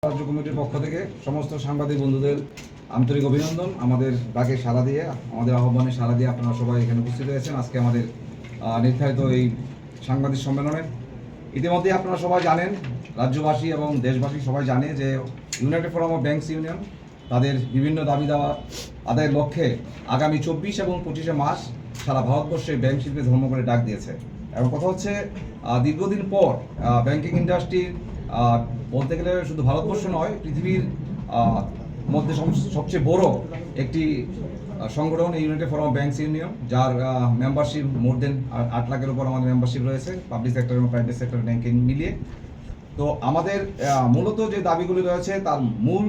রাজ্য কমিটির পক্ষ থেকে সমস্ত সাংবাদিক বন্ধুদের আন্তরিক অভিনন্দন। আমাদের ডাকে সাড়া দিয়ে, আমাদের আহ্বানে সাড়া দিয়ে আপনারা সবাই এখানে উপস্থিত হয়েছেন আজকে আমাদের নির্ধারিত এই সাংবাদিক সম্মেলনে। ইতিমধ্যে আপনারা সবাই জানেন, রাজ্যবাসী এবং দেশবাসী সবাই জানে যে United forum of banks union তাদের বিভিন্ন দাবি দাওয়া আদায়ের লক্ষ্যে আগামী 24 এবং 25 মার্চ সারা ভারতবর্ষে ব্যাংক শিল্পে ধর্মঘটের ডাক দিয়েছে। এবং কথা হচ্ছে দীর্ঘদিন পর ব্যাংকিং ইন্ডাস্ট্রির বলতে গেলে শুধু ভারতবর্ষ নয়, পৃথিবীর মধ্যে সবচেয়ে বড় একটি সংগঠন United forum of banks union, যার মেম্বারশিপ মোর দেন 8 লাখের উপর আমাদের মেম্বারশিপ রয়েছে, পাবলিক সেক্টর এবং প্রাইভেট সেক্টর ব্যাংকিং মিলিয়ে। তো আমাদের মূলত যে দাবিগুলি রয়েছে তার মূল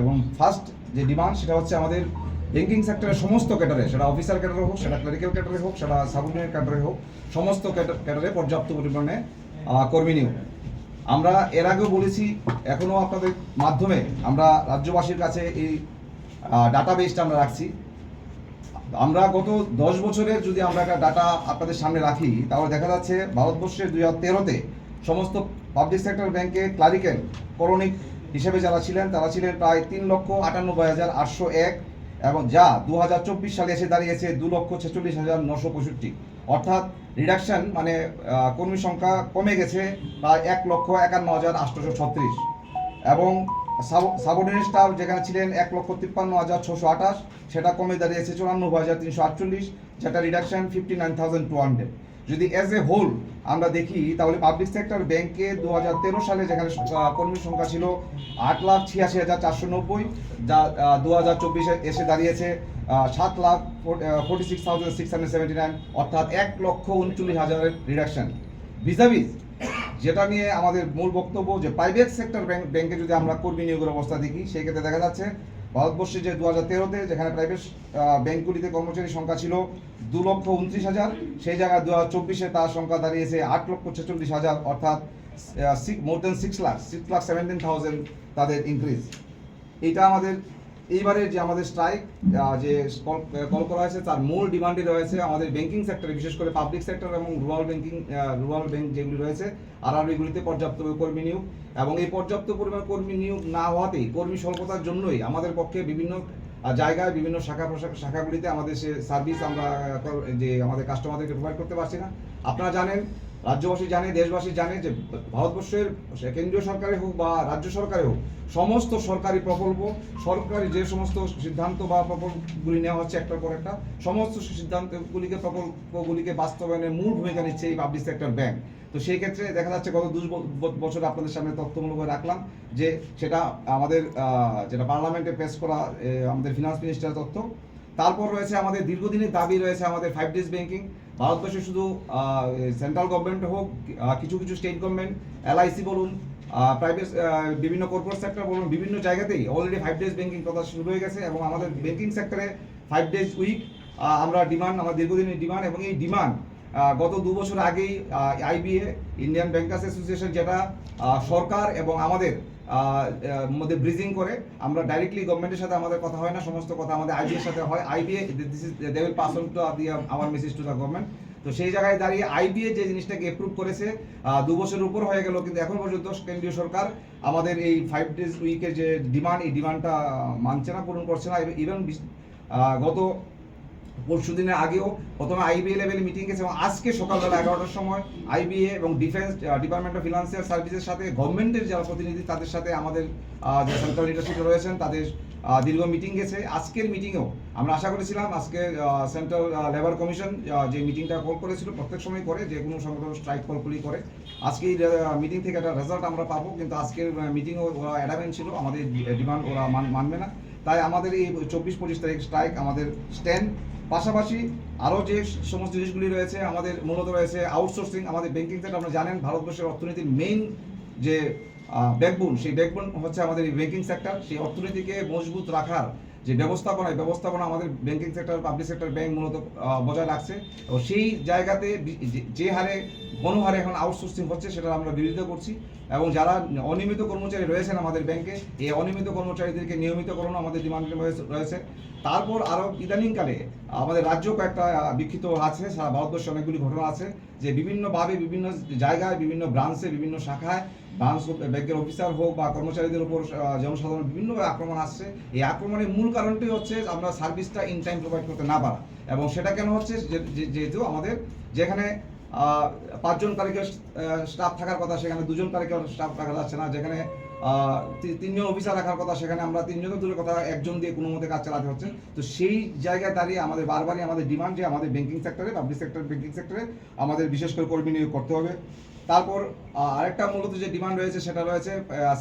এবং ফার্স্ট যে ডিমান্ড সেটা হচ্ছে আমাদের ব্যাংকিং সেক্টরের সমস্ত ক্যাডারে, সেটা অফিসার ক্যাডারে হোক, সেটা ক্লারিক্যাল ক্যাডারে হোক, সেটা সাবঅর্ডিনেট ক্যাডারে হোক, সমস্ত ক্যাডারে পর্যাপ্ত পরিমাণে কর্মী নিয়োগ। আমরা এর আগেও বলেছি, এখনও আপনাদের মাধ্যমে আমরা রাজ্যবাসীর কাছে এই ডাটাবেসটা আমরা রাখছি। আমরা গত 10 বছরের যদি আমরা একটা ডাটা আপনাদের সামনে রাখি, তাহলে দেখা যাচ্ছে ভারতবর্ষের 2013-তে সমস্ত পাবলিক সেক্টর ব্যাংকে ক্লারিক্যাল করণিক হিসেবে যারা ছিলেন তারা ছিলেন প্রায় 3,98,801, এবং যা 2024 সালে এসে দাঁড়িয়েছে 2,46,965। অর্থাৎ রিডাকশন মানে কর্মী সংখ্যা কমে গেছে প্রায় 1,51,836। এবং সাবঅর্ডিনেট স্টাফ যেখানে ছিলেন 1,53,628, সেটা কমে দাঁড়িয়েছে 54,348, যেটা রিডাকশন 59,200। যদি অ্যাজ এ হোল আমরা দেখি তাহলে পাবলিক সেক্টর ব্যাংকে 2013 সালে যেখানে কর্মীর সংখ্যা ছিল 8,86,490, যা 2024-এ এসে দাঁড়িয়েছে 7,46,679, অর্থাৎ 1,39,000 রিডাকশন। ভিজাভিজ যেটা নিয়ে আমাদের মূল বক্তব্য, যে প্রাইভেট সেক্টর ব্যাংকে যদি আমরা কর্মী নিয়োগের অবস্থা দেখি, সেই ক্ষেত্রে দেখা যাচ্ছে ভারতবর্ষে যে 2013-তে যেখানে প্রাইভেট ব্যাংকগুলিতে কর্মচারীর সংখ্যা ছিল 2,29,000, সেই জায়গায় 2024-এ তার সংখ্যা দাঁড়িয়েছে 8,46,000, অর্থাৎ মোর দেন 6,17,000 তাদের ইনক্রিজ। এটা আমাদের এইবারের যে আমাদের স্ট্রাইক যে কল করা হয়েছে, তার মূল ডিমান্ডই রয়েছে আমাদের ব্যাংকিং সেক্টরে, বিশেষ করে পাবলিক সেক্টর এবং রুরাল ব্যাংক যেগুলি রয়েছে এগুলিতে পর্যাপ্ত কর্মী নিয়োগ। এবং এই পর্যাপ্ত পরিমাণ কর্মী নিয়োগ না হওয়াতেই, কর্মী স্বল্পতার জন্যই আমাদের পক্ষে বিভিন্ন জায়গায় বিভিন্ন শাখাগুলিতে আমাদের সে সার্ভিস আমরা যে আমাদের কাস্টমারদেরকে প্রোভাইড করতে পারছি না। আপনারা জানেন, রাজ্যবাসী জানে, দেশবাসী জানে যে ভারতবর্ষের কেন্দ্রীয় সরকারে হোক বা রাজ্য সরকারে হোক, সমস্ত সরকারি প্রকল্প, সরকারি যে সমস্ত সিদ্ধান্ত বা প্রকল্পগুলি নেওয়া হচ্ছে একটার পর একটা, সমস্ত সিদ্ধান্তগুলিকে প্রকল্পগুলিকে বাস্তবায়নে মূল ভূমিকা নিচ্ছে এই পাবলিক সেক্টর ব্যাংক। তো সেই ক্ষেত্রে দেখা যাচ্ছে গত 2 বছর আপনাদের সামনে তথ্যমূলক রাখলাম, যে সেটা আমাদের যেটা পার্লামেন্টে পেশ করা আমাদের ফিনান্স মিনিস্টারের তথ্য। তারপর রয়েছে আমাদের দীর্ঘদিনের দাবি রয়েছে আমাদের 5 ডেজ ব্যাংকিং। ভারতবর্ষে শুধু সেন্ট্রাল গভর্নমেন্ট হোক, কিছু স্টেট গভর্নমেন্ট, এলআইসি বলুন, প্রাইভেট বিভিন্ন কর্পোরেট সেক্টর বলুন, বিভিন্ন জায়গাতেই অলরেডি 5 ডেজ ব্যাংকিং কথা শুরু হয়ে গেছে। এবং আমাদের ব্যাংকিং সেক্টরে 5 ডেজ উইক আমরা ডিমান্ড, আমার দীর্ঘদিনের ডিমান্ড। এবং এই ডিমান্ড গত 2 বছর আগেই আইবিএ, ইন্ডিয়ান ব্যাংকার্স অ্যাসোসিয়েশন, যেটা সরকার এবং আমাদের মধ্যে ব্রিজিং করে, আমরা ডাইরেক্টলি গভর্নমেন্টের সাথে আমাদের কথা হয় না, সমস্ত কথা আমাদের আইবিএ এর সাথে হয়। IBA they will pass on to our message to the government. তো সেই জায়গায় দাঁড়িয়ে আইবিএ যে জিনিসটাকে অ্যাপ্রুভ করেছে 2 বছরের উপর হয়ে গেল, কিন্তু এখন পর্যন্ত কেন্দ্রীয় সরকার আমাদের এই 5 ডেজ উইকের যে ডিমান্ড, এই ডিমান্ডটা মানছে না, পূরণ করছে না। ইভেন গত পরশু দিনের আগেও প্রথমে আইবিএ লেভেলে মিটিং গেছে, এবং আজকে সকালবেলা 11টার সময় আইবিএ এবং ডিফেন্স ডিপার্টমেন্ট অফ ফিনান্সিয়াল সার্ভিসের সাথে গভর্নমেন্টের যারা প্রতিনিধি তাদের সাথে আমাদের যে সেন্ট্রাল লিডারশিপে রয়েছেন তাদের দীর্ঘ মিটিং গেছে। আজকের মিটিংয়েও আমরা আশা করেছিলাম, আজকে সেন্ট্রাল লেবার কমিশন যে মিটিংটা কল করেছিল, প্রত্যেক সময় করে, যে কোনো সংগঠন স্ট্রাইক কলগুলি করে, আজকে এই মিটিং থেকে একটা রেজাল্ট আমরা পাবো। কিন্তু আজকের মিটিংও ওরা অ্যাডামেন্ট ছিল, আমাদের ডিমান্ড ওরা মানবে না। তাই আমাদের এই 24-25 তারিখ স্ট্রাইক আমাদের স্ট্যান্ড। পাশাপাশি আরও যে সমস্ত জিনিসগুলি রয়েছে, আমাদের মূলত রয়েছে আউটসোর্সিং। আমাদের ব্যাংকিং সেক্টর আপনারা জানেন ভারতবর্ষের অর্থনীতির মেইন যে ব্যাকবোন, সেই ব্যাকবোন হচ্ছে আমাদের এই ব্যাংকিং সেক্টর। সেই অর্থনীতিকে মজবুত রাখার যে ব্যবস্থাপনা আমাদের banking sector, public sector bank মূলত বজায় রাখছে। এবং সেই জায়গাতে যে হারে গণহারে এখন আউটসোর্সিং হচ্ছে, সেটা আমরা বিরোধিতা করছি। এবং যারা অনিয়মিত কর্মচারী রয়েছেন আমাদের ব্যাংকে, এই অনিয়মিত কর্মচারীদেরকে নিয়মিতকরণ আমাদের ডিমান্ড রয়েছে। তারপর আরও ইদানিংকালে আমাদের রাজ্য কয়েকটা বিক্ষিপ্ত আছে, সারা ভারতবর্ষে অনেকগুলি ঘটনা আছে, যে বিভিন্নভাবে বিভিন্ন জায়গায়, বিভিন্ন ব্রাঞ্চে, বিভিন্ন শাখায় ব্রাঞ্চ ব্যাংকের অফিসার হোক বা কর্মচারীদের উপর জনসাধারণ বিভিন্নভাবে আক্রমণ আসছে। এই আক্রমণের মূল কারণটি হচ্ছে আমরা সার্ভিসটা ইন টাইম প্রোভাইড করতে না পারা। এবং সেটা কেন হচ্ছে, যেহেতু আমাদের যেখানে 5 জন কারিগর স্টাফ থাকার কথা সেখানে 2 জন কারিগর স্টাফ রাখা যাচ্ছে না, যেখানে 3 জন অফিসার রাখার কথা সেখানে আমরা 3 জনের দূরের কথা 1 জন দিয়ে কোনো মতে কাজ চালাতে হচ্ছে। তো সেই জায়গায় দাঁড়িয়ে আমাদের বারবারই আমাদের ডিমান্ড যে আমাদের ব্যাংকিং সেক্টরে, পাবলিক সেক্টর ব্যাংকিং সেক্টরে আমাদের বিশেষ করে কর্মী নিয়োগ করতে হবে। তারপর আরেকটা মূলত যে ডিমান্ড রয়েছে সেটা রয়েছে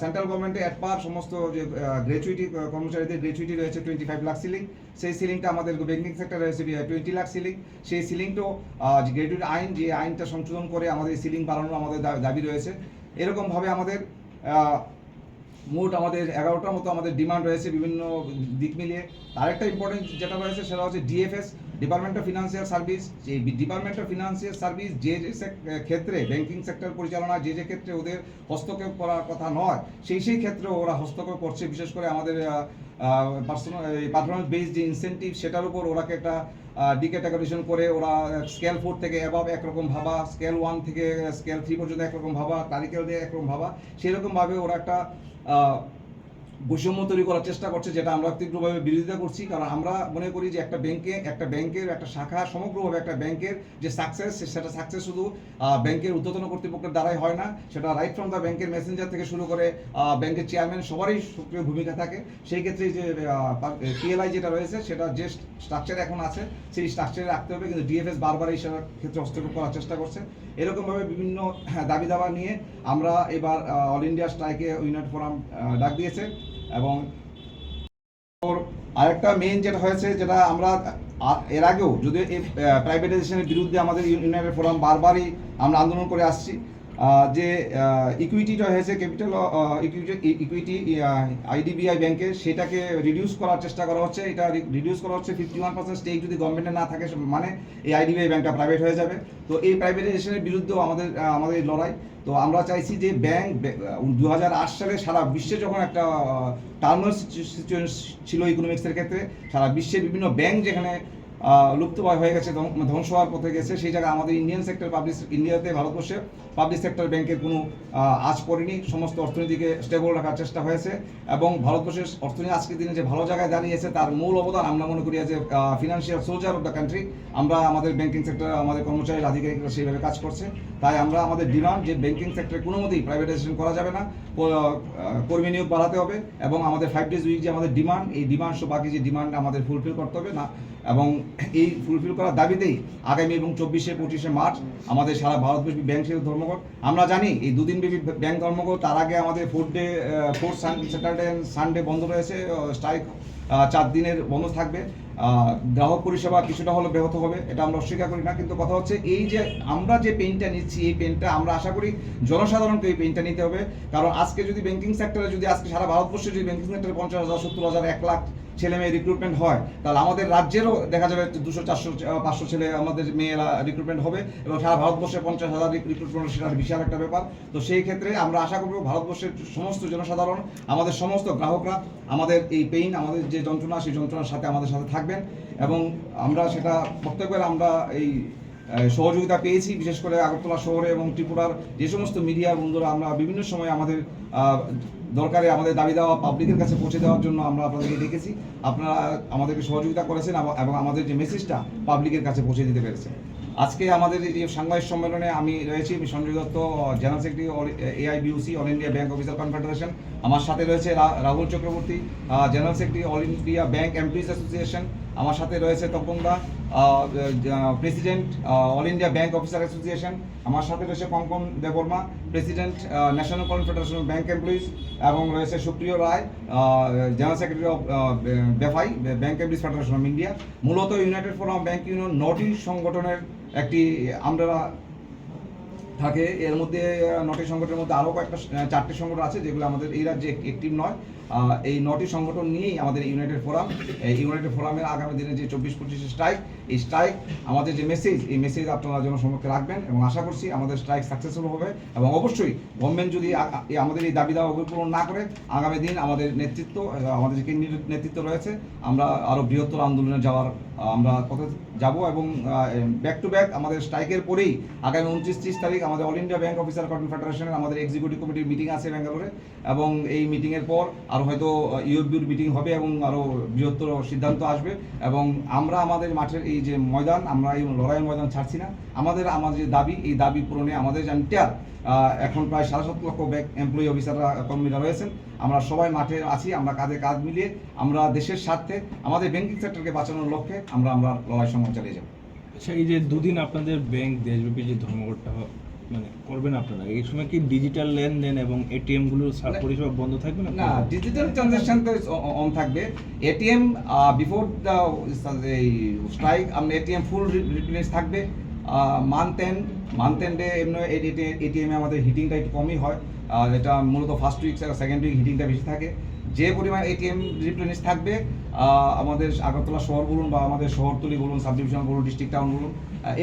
সেন্ট্রাল গভর্নমেন্টে অ্যাট পার সমস্ত যে গ্র্যাচুইটি কর্মচারীদের গ্র্যাচুইটি রয়েছে 25 লাখ সিলিং। সেই সিলিংটা আমাদের ব্যাংকিং সেক্টরে রয়েছে 20 লাখ সিলিং। সেই সিলিংটাও গ্র্যাচুইটি আইন, যে আইনটা সংশোধন করে আমাদের সিলিং বাড়ানোর আমাদের দাবি রয়েছে। এরকমভাবে আমাদের মোট আমাদের 11টার মতো আমাদের ডিমান্ড রয়েছে বিভিন্ন দিক মিলিয়ে। আরেকটা ইম্পর্টেন্ট যেটা রয়েছে সেটা হচ্ছে DFS, department of financial service. এই ডিপার্টমেন্ট অফ ফিনান্সিয়াল সার্ভিস যে ক্ষেত্রে ব্যাংকিং সেক্টর পরিচালনা যে ক্ষেত্রে ওদের হস্তক্ষেপ করার কথা নয়, সেই ক্ষেত্রে ওরা হস্তক্ষেপ করছে। বিশেষ করে আমাদের পারফরমেন্স বেসড যে ইনসেন্টিভ সেটার উপর ওরাকে একটা ডিক্যাটাগরাইজেশন করে ওরা স্কেল 4 থেকে অ্যাবাভ একরকম ভাবা, স্কেল 1 থেকে স্কেল 3 পর্যন্ত একরকম ভাবা, ক্লারিক্যাল দিয়ে একরকম ভাবা, সেরকমভাবে ওরা একটা বৈষম্য তৈরি করার চেষ্টা করছে, যেটা আমরা তীব্রভাবে বিরোধিতা করছি। কারণ আমরা মনে করি যে একটা ব্যাংকের একটা শাখা সমগ্রভাবে একটা ব্যাংকের যে সাকসেস, সেটা সাকসেস শুধু ব্যাংকের ঊর্ধ্বতন কর্তৃপক্ষের দ্বারাই হয় না, সেটা রাইট ফ্রম দ্য ব্যাংকের মেসেঞ্জার থেকে শুরু করে ব্যাংকের চেয়ারম্যান সবারই সক্রিয় ভূমিকা থাকে। সেই ক্ষেত্রে যে পিএলআই যেটা রয়েছে সেটা যে স্ট্রাকচার এখন আছে সেই স্ট্রাকচারে রাখতে হবে, কিন্তু ডিএফএস বারবার এই ক্ষেত্রে হস্তক্ষেপ করার চেষ্টা করছে। এরকমভাবে বিভিন্ন দাবি দাবা নিয়ে আমরা এবার অল ইন্ডিয়া স্ট্রাইকে ইউনাইটেড ফোরাম ডাক দিয়েছে। এবং আরেকটা মেইন যেটা হয়েছে, যেটা আমরা এর আগেও যদি এই প্রাইভেটাইজেশনের বিরুদ্ধে আমাদের ইউনাইটেড ফোরাম বারবারই আমরা আন্দোলন করে আসছি, যে ইকুইটিটা হয়েছে ক্যাপিটাল ইকুইটি আইডিবিআই ব্যাংকে, সেটাকে রিডিউস করার চেষ্টা করা হচ্ছে। এটা রিডিউস করা হচ্ছে 51% স্টেক যদি গভর্নমেন্টে না থাকে, মানে এই আইডিবিআই ব্যাংকটা প্রাইভেট হয়ে যাবে। তো এই প্রাইভেটাইজেশনের বিরুদ্ধেও আমাদের লড়াই। তো আমরা চাইছি যে ব্যাংক 2008 সালে সারা বিশ্বে যখন একটা টার্মাল সিচুয়েশন ছিল ইকোনমিক্সের ক্ষেত্রে, সারা বিশ্বে বিভিন্ন ব্যাংক যেখানে লুপ্তপ্রায় হয়ে গেছে, ধ্বংস হওয়ার পথে গেছে, সেই জায়গায় আমাদের ইন্ডিয়াতে ভারতবর্ষে পাবলিক সেক্টর ব্যাংকের কোনো আজ পড়েনি। সমস্ত অর্থনীতিকে স্টেবল রাখার চেষ্টা হয়েছে এবং ভারতবর্ষের অর্থনীতি আজকের দিনে যে ভালো জায়গায় দাঁড়িয়েছে তার মূল অবদান আমরা মনে করি যে financial soldier of the country আমরা, আমাদের ব্যাংকিং সেক্টর, আমাদের কর্মচারী আধিকারিকরা সেইভাবে কাজ করছে। তাই আমরা আমাদের ডিমান্ড যে ব্যাংকিং সেক্টরে কোনো মতেই প্রাইভেটাইজেশন করা যাবে না, কর্মী নিয়োগ বাড়াতে হবে এবং আমাদের 5 days উইক যে আমাদের ডিমান্ড, এই ডিমান্ড সহ বাকি যে ডিমান্ড আমাদের ফুলফিল করতে হবে না। এবং এই ফুলফিল করার দাবিতেই আগামী এবং 24-25 মার্চ আমাদের সারা ভারতব্যাপী ব্যাংক ধর্মঘট। আমরা জানি এই 2 দিনব্যাপী ব্যাংক ধর্মঘট, তার আগে আমাদের 4 স্যাটারডে অ্যান্ড সানডে বন্ধ রয়েছে, স্ট্রাইক 4 দিনের বন্ধ থাকবে। গ্রাহক পরিষেবা কিছুটা হলে ব্যাহত হবে, এটা আমরা অস্বীকার করি না। কিন্তু কথা হচ্ছে এই যে আমরা যে পেইনটা নিচ্ছি, এই পেইনটা আমরা আশা করি জনসাধারণকে এই পেইনটা নিতে হবে। কারণ আজকে যদি ব্যাংকিং সেক্টরে যদি আজকে সারা ভারতবর্ষে যদি ব্যাংকিং সেক্টরে 50,000, 70,000, 1 লাখ ছেলে মেয়ে রিক্রুটমেন্ট হয়, তাহলে আমাদের রাজ্যেরও দেখা যাবে 200, 400, 500 ছেলে আমাদের মেয়েরা রিক্রুটমেন্ট হবে এবং সারা ভারতবর্ষে 50,000 রিক্রুটমেন্ট, সেটা বিশাল একটা ব্যাপার। তো সেই ক্ষেত্রে আমরা আশা করব ভারতবর্ষের সমস্ত জনসাধারণ, আমাদের সমস্ত গ্রাহকরা আমাদের এই পেইন, আমাদের যে যন্ত্রণা, সেই যন্ত্রণার সাথে আমাদের সাথে থাকবেন এবং আমরা সেটা প্রত্যেকবার আমরা এই সহযোগিতা পেয়েছি। বিশেষ করে আগরতলা শহরে এবং ত্রিপুরার যে সমস্ত মিডিয়া বন্ধুরা, আমরা বিভিন্ন সময় আমাদের দরকারে আমাদের দাবি দেওয়া পাবলিকের কাছে পৌঁছে দেওয়ার জন্য আমরা আপনাদেরকে দেখেছি, আপনারা আমাদেরকে সহযোগিতা করেছেন এবং আমাদের যে মেসেজটা পাবলিকের কাছে পৌঁছে দিতে পেরেছেন। আজকে আমাদের এই সাংবাদিক সম্মেলনে আমি রয়েছি, আমি Sanjay Dutta, general secretary AIBUC, all India bank officer confederation. আমার সাথে রয়েছে Rahul Chakraborty, general secretary, all India bank employees association. আমার সাথে রয়েছে Tapan da, president, all India bank officer association. আমার সাথে রয়েছে Kankan Debbarma, president, national confederation of bank employees, এবং রয়েছে Supriyo Roy, general secretary of BEFI, bank employees federation of India. মূলত ইউনাইটেড ফোরাম ব্যাংক ইউনিয়ন 9টি সংগঠনের একটি আমরা থাকে। এর মধ্যে 9টি সংগঠনের মধ্যে আরও কয়েকটা 4টি সংগঠন আছে যেগুলো আমাদের এই রাজ্যে অ্যাক্টিভ নয়। এই 9টি সংগঠন নিয়েই আমাদের ইউনাইটেড ফোরাম, এই ইউনাইটেড ফোরামের আগামী দিনে যে 24-25 স্ট্রাইক, এই স্ট্রাইক আমাদের যে মেসেজ, এই মেসেজ আপনারা জনসমক্ষে রাখবেন এবং আশা করছি আমাদের স্ট্রাইক সাকসেসফুল হবে এবং অবশ্যই গভর্নমেন্ট যদি আমাদের এই দাবি দাওয়া পূরণ না করে আগামী দিন আমাদের নেতৃত্ব, আমাদের যে কেন্দ্রীয় নেতৃত্ব রয়েছে, আমরা আরও বৃহত্তর আন্দোলনে যাওয়ার আমরা পথে যাব এবং ব্যাক টু ব্যাক আমাদের স্ট্রাইকের পরেই আগামী 29-30 তারিখ আমাদের অল ইন্ডিয়া ব্যাংক অফিসার কনফেডারেশনের আমাদের এক্সিকিউটিভ কমিটির মিটিং আছে ব্যাঙ্গালোরে এবং এই মিটিংয়ের পর আর হয়তো ইউএফবির মিটিং হবে এবং আরও বৃহত্তর সিদ্ধান্ত আসবে এবং আমরা আমাদের মাঠের এই যে ময়দান, আমরা এই লড়াইয়ের ময়দান ছাড়ছি না। আমাদের যে দাবি, এই দাবি পূরণে আমাদের যে এন্টায়ার এখন প্রায় 7.5 লক্ষ ব্যাংক এমপ্লয়ি অফিসাররা কর্মীরা রয়েছেন, আমরা সবাই মাঠে আছি। আমরা কাঁধে কাঁধ মিলিয়ে আমরা দেশের স্বার্থে আমাদের ব্যাংকিং সেক্টরকে বাঁচানোর লক্ষ্যে আমরা লড়াই সংগ্রাম চালিয়ে যাব। আচ্ছা, এই যে দুদিন আপনাদের ব্যাংক দেশব্যাপী যে ধর্মঘটটা মানে করবেন আপনারা, এই সময় কি ডিজিটাল লেনদেন এবং এটিএম গুলোর পরিষেবা বন্ধ থাকবে না? ডিজিটাল ট্রানজাকশন তো অন থাকবে। এটিএম বিফোর দ্য স্ট্রাইক আমরা এটিএম ফুল রিপ্লেস থাকবে। মান্থ এন্ডে এমনি এটিএমে আমাদের হিটিংটা একটু কমই হয়, এটা মূলত ফার্স্ট উইক সেকেন্ড উইক হিটিংটা বেশি থাকে। যে পরিমাণ এটিএম রিপ্লেনিশ থাকবে আমাদের আগরতলা শহর বলুন বা আমাদের শহরতলি বলুন, সাব ডিভিশন বলুন, ডিস্ট্রিক্ট টাউন বলুন,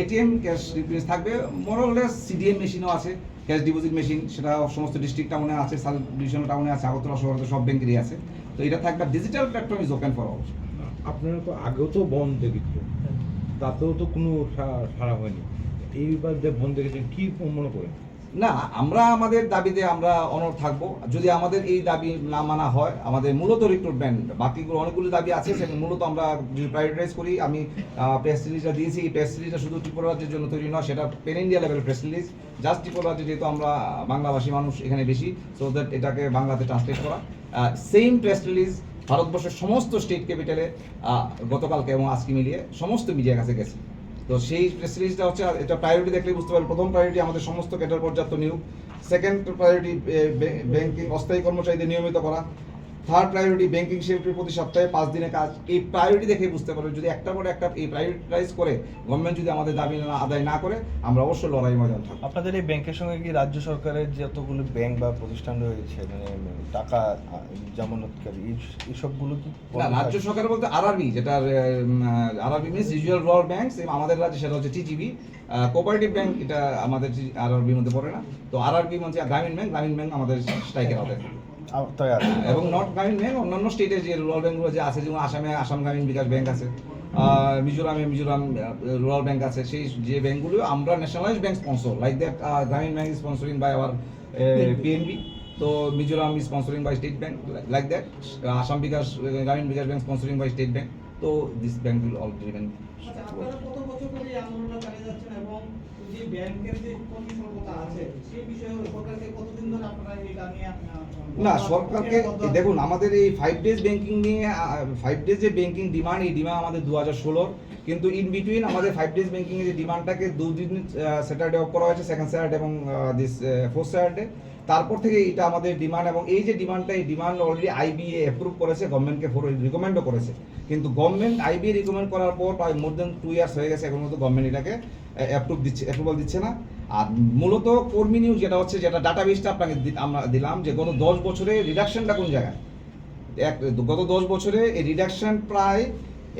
এটিএম ক্যাশ রিপ্লেনিশ থাকবে। মোরলেস সিডিএম মেশিনও আছে, ক্যাশ ডিপোজিট মেশিন, সেটা সমস্ত ডিস্ট্রিক্ট টাউনে আছে, সাব ডিভিশন টাউনে আছে, আগরতলা শহরে সব ব্যাংকেরই আছে। তো এটা থাকবে। Digital platform is open for all. আপনারা তো আগেও তো বন্ধ দেখেছেন, তাতেও তো কোনো সাড়া হয়নি, এইবার যে বন্ধ দেখেছেন কি মনে করেন? না, আমরা আমাদের দাবিতে আমরা অনড় থাকবো। যদি আমাদের এই দাবি না মানা হয়, আমাদের মূলত রিক্রুটমেন্ট, বাকিগুলো অনেকগুলো দাবি আছে, সেগুলো মূলত আমরা যদি প্রায়োরিটাইজ করি। আমি প্রেস রিলিজটা দিয়েছি। এই প্রেস রিলিজটা শুধু ত্রিপুরা রাজ্যের জন্য তৈরি নয়, সেটা pan India level press release. Just Tripura রাজ্যে যেহেতু আমরা বাংলাভাষী মানুষ এখানে বেশি, সো দ্যাট এটাকে বাংলাতে ট্রান্সলেট করা। সেম প্রেস রিলিজ ভারতবর্ষের সমস্ত স্টেট ক্যাপিটালে গতকালকে এবং আজকে মিলিয়ে সমস্ত মিডিয়ার কাছে গেছে। তো সেই প্রেস রিলিজটা হচ্ছে, এটা প্রায়োরিটি দেখলে বুঝতে পারবেন। প্রথম প্রায়োরিটি আমাদের সমস্ত ক্যাডার পর্যাপ্ত নিয়োগ, সেকেন্ড প্রায়োরিটি ব্যাংকিং অস্থায়ী কর্মচারীদের নিয়মিত করা, থার্ড প্রায়োরিটি ব্যাংকিং সেক্টর প্রতি সপ্তাহে 5 দিনের কাজ। এই প্রায়োরিটি দেখে বুঝতে পারবেন যদি একটা পরে একটা এই প্রায়োরিটাইজ করে গভর্নমেন্ট যদি আমাদের দাবি আদায় না করে, আমরা অবশ্যই লড়াই ময়দান থাকবো। আপনাদের এই ব্যাংকের সঙ্গে কি রাজ্য সরকারের যতগুলো ব্যাংক বা প্রতিষ্ঠান রয়েছে, মানে টাকা জামানতকারী, এই সবগুলো কি? না, রাজ্য সরকার বলতে আরআরবি, যেটা RRB means regional rural banks, আমাদের রাজ্যে সেটা হচ্ছে টিজিবি। কোঅপারেটিভ ব্যাংক এটা আমাদের আরআরবির মধ্যে পড়ে না। তো আরআরবি মানে গ্রামীণ ব্যাংক আমাদের স্ট্রাইকের আওতায় এবং নট গ্রামীণ ব্যাংক অন্যান্য স্টেটের যে রুরাল ব্যাংকগুলো যে আছে, যেমন আসামে আসাম গ্রামীণ বিকাশ ব্যাংক আছে, মিজোরামে মিজোরাম রুরাল ব্যাংক আছে, সেই যে ব্যাংকগুলো আমরা nationalised bank sponsor, like that Gramin bank is sponsoring by our PNB, তো Mizoram is sponsoring by State Bank, like that Assam Bikash Gramin Bikash bank sponsoring by State Bank. তো this bank will all remain. আপনারা কত বছর ধরে এই আন্দোলনটা চালিয়ে যাচ্ছেন এবং যে ব্যাংকের যে কর্মী সংখ্যা আছে সেই বিষয়ে সরকারকে কতদিন ধরে আপনারা এটা নিয়ে? না, সরকারকে দেখুন, আমাদের এই 5 ডেজ ব্যাংকিং নিয়ে 5 ডেজ যে ব্যাংকিং ডিমান্ড, এই ডিমান্ড আমাদের 2016, কিন্তু ইন বিটুইন আমাদের 5 ডেজ ব্যাংকিং এর যে ডিমান্ডটাকে 2 দিন স্যাটারডে অফ করা হয়েছে, সেকেন্ড স্যাটারডে এবং দিস ফোর্থ স্যাটারডে। তারপর থেকে এটা আমাদের ডিমান্ড, এবং এই যে ডিমান্ডটা, এই ডিমান্ড অলরেডি আইবিএ অ্যাপ্রুভ করেছে, গভর্নমেন্টকে রিকমেন্ডও করেছে। কিন্তু গভর্নমেন্ট আইবিএ রিকমেন্ড করার পর প্রায় মোর দেন 2 ইয়ার্স হয়ে গেছে, এখন মতো গভর্নমেন্ট এটাকে অ্যাপ্রুভাল দিচ্ছে না। আর মূলত কর্মী নিউজ যেটা হচ্ছে, যেটা ডাটাবেসটা আপনাকে আমরা দিলাম, যে গত 10 বছরে রিডাকশনটা কোন জায়গায়। গত 10 বছরে এই রিডাকশন প্রায়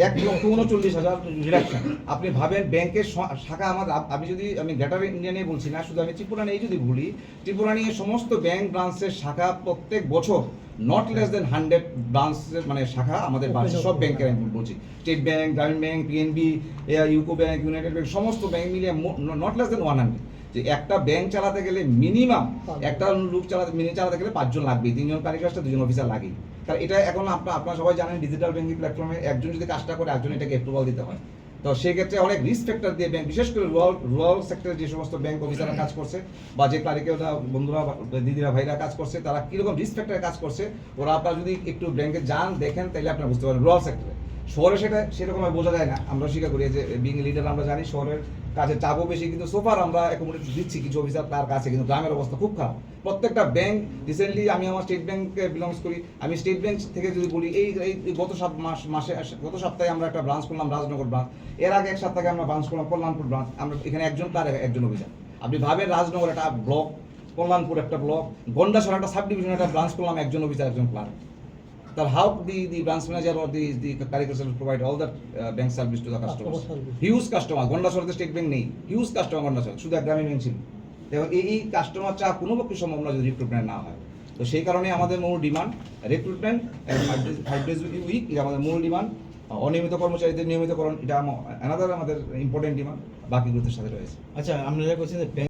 1,39,000 রিডাকশন। আপনি ভাবেন ব্যাংকের শাখা আমি গ্রেটার ইন্ডিয়া নিয়ে বলছি না, শুধু আমি ত্রিপুরা নিয়ে যদি বলি, ত্রিপুরা নিয়ে সমস্ত ব্যাংক ব্রাঞ্চের শাখা প্রত্যেক বছর নট লেস দেন 100 ব্রাঞ্চের মানে শাখা আমাদের বাড়ছে, সব ব্যাংকের আমি বলছি, স্টেট ব্যাংক, গ্রামীণ bank, PNB, UCO bank, United bank, সমস্ত ব্যাংক মিলিয়ে নট লেস দেন 100। যে একটা ব্যাংক চালাতে গেলে মিনিমাম একটা লোক চালাতে গেলে 5 জন লাগবেই, 3 জন কারিগর, 2 জন অফিসার লাগেই। কারণ এটা এখন আপনারা সবাই জানেন, ডিজিটাল ব্যাংকিং প্ল্যাটফর্মে একজন যদি কাজটা করে একজন এটাকে অ্যাপ্রুভাল দিতে হয়। তো সেক্ষেত্রে অনেক রিস্ক ফ্যাক্টর দিয়ে ব্যাংক, বিশেষ করে রুরাল সেক্টরে যে সমস্ত ব্যাংক অফিসাররা কাজ করছে বা যে ক্লারিক্যালরা বন্ধুরা, দিদিরা, ভাইরা কাজ করছে, তারা কীরকম রিস্ক ফ্যাক্টরে কাজ করছে, ওরা আপনারা যদি একটু ব্যাংকে যান দেখেন, তাহলে আপনারা বুঝতে পারেন। রুরাল সেক্টরে, শহরে সেটা সেরকম বোঝা যায় না, আমরা স্বীকার করি যে বিং লিডার আমরা জানি শহরের কাজের চাপও বেশি, কিন্তু সোফার আমরা অ্যাকোমোডেট দিচ্ছি কিছু অফিসার তার কাছে, কিন্তু গ্রামের অবস্থা খুব খারাপ। প্রত্যেকটা ব্যাংক রিসেন্টলি, আমি আমার স্টেট ব্যাংকে বিলংস করি, আমি স্টেট ব্যাংক থেকে যদি বলি, এই গত সপ্তাহে আমরা একটা ব্রাঞ্চ করলাম, রাজনগর ব্রাঞ্চ। এর আগে 1 সপ্তাহে আমরা ব্রাঞ্চ করলাম কল্যাণপুর ব্রাঞ্চ। আমরা এখানে একজন অফিসার। আপনি ভাবেন, রাজনগর একটা ব্লক, কল্যাণপুর একটা ব্লক, গন্ডাছড়া একটা সাব ডিভিশন একটা ব্রাঞ্চ করলাম, একজন অফিসার, একজন clerk. that how the branch manager or the caricature will provide all that bank service to the customers. Huge customer, গন্ডাছড়াতে স্টেট ব্যাংক নেই, হিউজ কাস্টমার গন্ডাছড়া, শুধু এক গ্রামীণ ব্যাংক ছিল। এবং এই কাস্টমার চা কোনো পক্ষে সম্ভব না যদি রিক্রুটমেন্ট না হয়। তো সেই কারণে আমাদের মূল ডিমান্ড রিক্রুটমেন্ট, 5 days উইক, এটা আমাদের মূল ডিমান্ড। অনিয়মিত কর্মচারীদের নিয়মিতকরণ, এটা আমাদের ইম্পর্টেন্ট ডিমান্ড, বাকিগুলোর সাথে রয়েছে। আচ্ছা, আপনারা বলছেন যে